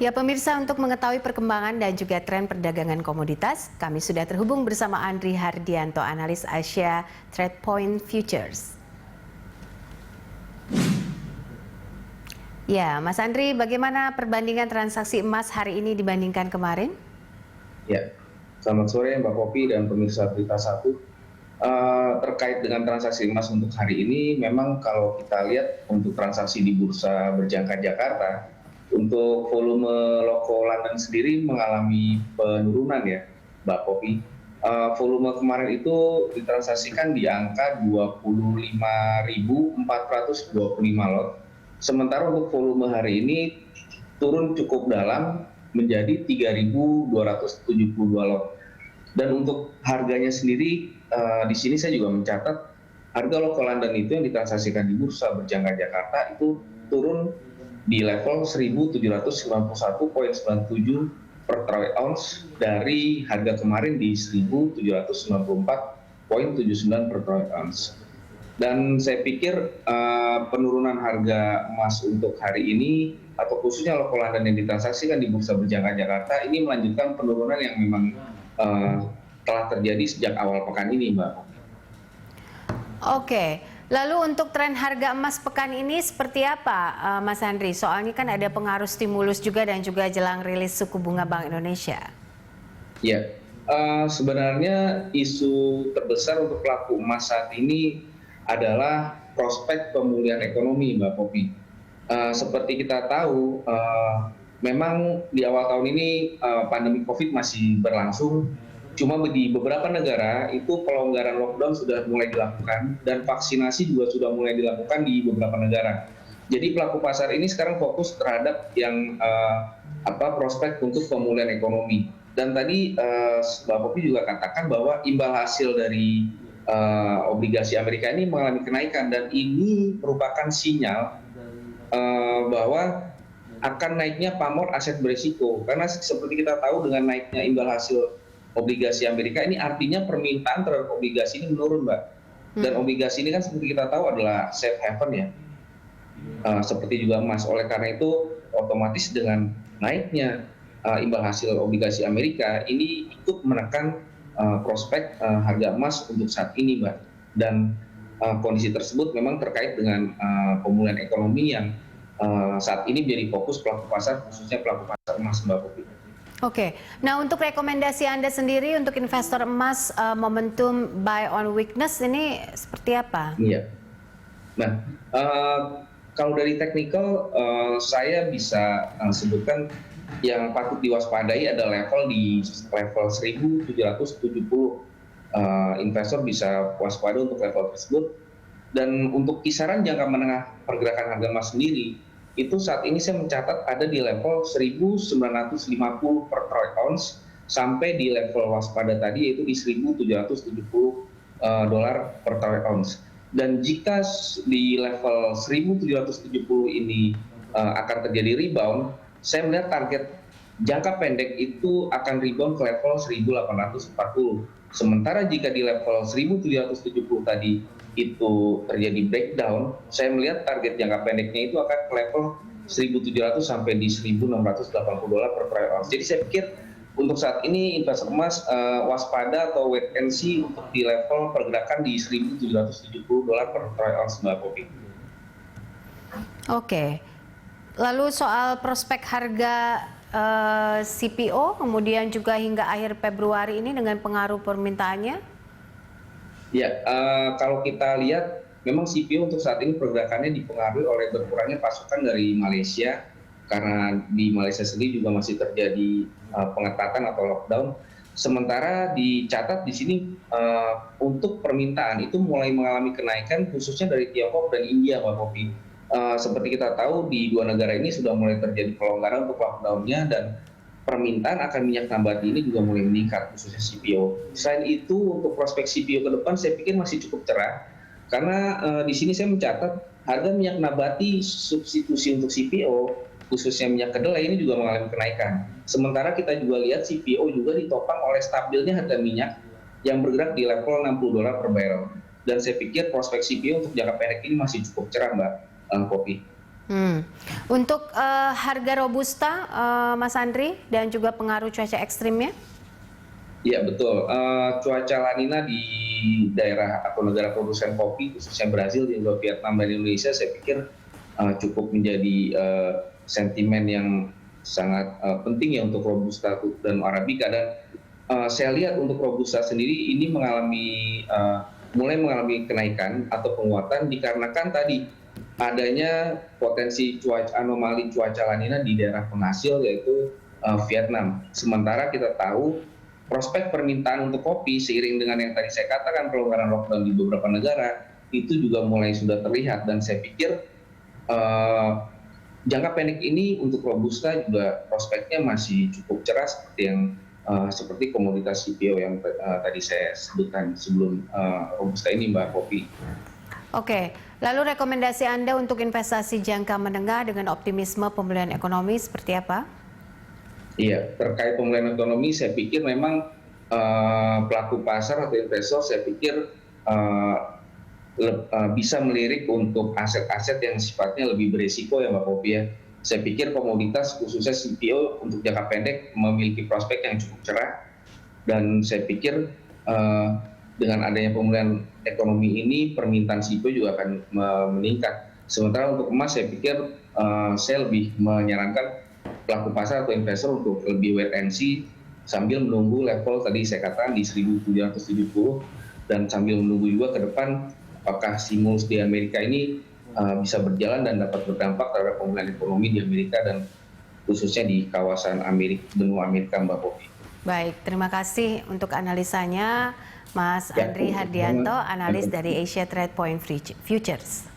Ya pemirsa, untuk mengetahui perkembangan dan juga tren perdagangan komoditas, kami sudah terhubung bersama Andri Hardianto, analis Asia Trade Point Futures. Ya, Mas Andri, bagaimana perbandingan transaksi emas hari ini dibandingkan kemarin? Ya, selamat sore Mbak Popi dan pemirsa Berita Satu. Terkait dengan transaksi emas untuk hari ini, memang kalau kita lihat untuk transaksi di Bursa Berjangka Jakarta, untuk volume loko London sendiri mengalami penurunan ya, Mbak Popi. Volume kemarin itu ditransaksikan di angka 25.425 lot. Sementara untuk volume hari ini turun cukup dalam menjadi 3.272 lot. Dan untuk harganya sendiri, di sini saya juga mencatat harga loko London itu yang ditransaksikan di Bursa Berjangka Jakarta itu turun di level 1.791,97 per troy ounce dari harga kemarin di 1.794,79 per troy ounce. Dan saya pikir penurunan harga emas untuk hari ini atau khususnya loko London yang ditransaksikan di Bursa Berjangka Jakarta ini melanjutkan penurunan yang memang telah terjadi sejak awal pekan ini, Mbak. Oke, lalu untuk tren harga emas pekan ini seperti apa, Mas Andri? Soalnya kan ada pengaruh stimulus juga dan juga jelang rilis suku bunga Bank Indonesia. Ya, sebenarnya isu terbesar untuk pelaku emas saat ini adalah prospek pemulihan ekonomi, Mbak Popi. Seperti kita tahu, memang di awal tahun ini pandemi COVID masih berlangsung. Cuma di beberapa negara itu pelonggaran lockdown sudah mulai dilakukan dan vaksinasi juga sudah mulai dilakukan di beberapa negara. Jadi pelaku pasar ini sekarang fokus terhadap yang prospek untuk pemulihan ekonomi. Dan tadi Mbak Popi juga katakan bahwa imbal hasil dari obligasi Amerika ini mengalami kenaikan dan ini merupakan sinyal bahwa akan naiknya pamor aset berisiko. Karena seperti kita tahu dengan naiknya imbal hasil obligasi Amerika ini artinya permintaan terhadap obligasi ini menurun, Mbak. Dan obligasi ini kan seperti kita tahu adalah safe haven ya, seperti juga emas. Oleh karena itu otomatis dengan naiknya imbal hasil obligasi Amerika ini ikut menekan prospek harga emas untuk saat ini, Mbak. Dan kondisi tersebut memang terkait dengan pemulihan ekonomi yang saat ini menjadi fokus pelaku pasar, khususnya pelaku pasar emas, Mbak Popi. Oke, nah untuk rekomendasi Anda sendiri untuk investor emas momentum buy on weakness ini seperti apa? Iya. Nah, kalau dari teknikal saya bisa sebutkan yang patut diwaspadai ada level di level 1.770. Investor bisa waspada untuk level tersebut. Dan untuk kisaran jangka menengah pergerakan harga emas sendiri, itu saat ini saya mencatat ada di level 1.950 per troy ounce sampai di level waspada tadi yaitu di 1.770 dolar per troy ounce. Dan jika di level 1.770 ini akan terjadi rebound, saya melihat target jangka pendek itu akan rebound ke level 1.840. Sementara jika di level 1.770 tadi itu terjadi breakdown, saya melihat target jangka pendeknya itu akan ke level 1.700 sampai di 1.680 dolar per troy ounce. Jadi saya pikir untuk saat ini investor emas waspada atau wait and see untuk di level pergerakan di 1.770 dolar per troy ounce, Mbak Popi. Oke, lalu soal prospek harga CPO kemudian juga hingga akhir Februari ini dengan pengaruh permintaannya? Ya, kalau kita lihat memang CPO untuk saat ini pergerakannya dipengaruhi oleh berkurangnya pasokan dari Malaysia karena di Malaysia sendiri juga masih terjadi pengetatan atau lockdown. Sementara dicatat di sini untuk permintaan itu mulai mengalami kenaikan khususnya dari Tiongkok dan India, Mbak Popi. Seperti kita tahu di dua negara ini sudah mulai terjadi pelonggaran untuk lockdown-nya dan permintaan akan minyak nabati ini juga mulai meningkat khususnya CPO. Selain itu untuk prospek CPO ke depan saya pikir masih cukup cerah karena di sini saya mencatat harga minyak nabati substitusi untuk CPO khususnya minyak kedelai ini juga mengalami kenaikan. Sementara kita juga lihat CPO juga ditopang oleh stabilnya harga minyak yang bergerak di level 60 dolar per barrel. Dan saya pikir prospek CPO untuk jangka pendek ini masih cukup cerah, Mbak Popi. Untuk harga robusta, Mas Andri, dan juga pengaruh cuaca ekstrimnya? Iya betul. Cuaca La Nina di daerah atau negara produsen kopi, khususnya Brazil, juga Vietnam dan Indonesia, saya pikir cukup menjadi sentimen yang sangat penting ya untuk robusta dan arabica. Dan saya lihat untuk robusta sendiri ini mulai mengalami kenaikan atau penguatan dikarenakan tadi adanya potensi anomali cuaca La Nina di daerah penghasil yaitu Vietnam. Sementara kita tahu prospek permintaan untuk kopi seiring dengan yang tadi saya katakan pelonggaran lockdown di beberapa negara itu juga mulai sudah terlihat, dan saya pikir jangka pendek ini untuk robusta juga prospeknya masih cukup cerah seperti komoditas CPO yang tadi saya sebutkan sebelum robusta ini, Mbak Popi. Oke, lalu rekomendasi Anda untuk investasi jangka menengah dengan optimisme pemulihan ekonomi seperti apa? Iya, terkait pemulihan ekonomi, saya pikir memang pelaku pasar atau investor, saya pikir bisa melirik untuk aset-aset yang sifatnya lebih berisiko ya Mbak Popi ya. Saya pikir komoditas khususnya CPO untuk jangka pendek memiliki prospek yang cukup cerah, dan saya pikir dengan adanya pemulihan ekonomi ini permintaan CPO juga akan meningkat. Sementara untuk emas saya pikir saya lebih menyarankan pelaku pasar atau investor untuk lebih wait and see sambil menunggu level tadi saya katakan di 1770, dan sambil menunggu juga ke depan apakah stimulus di Amerika ini bisa berjalan dan dapat berdampak terhadap pemulihan ekonomi di Amerika dan khususnya di kawasan benua Amerika, Mbak Popi. Baik, terima kasih untuk analisanya Mas Andri Hardianto, analis dari Asia Trade Point Futures.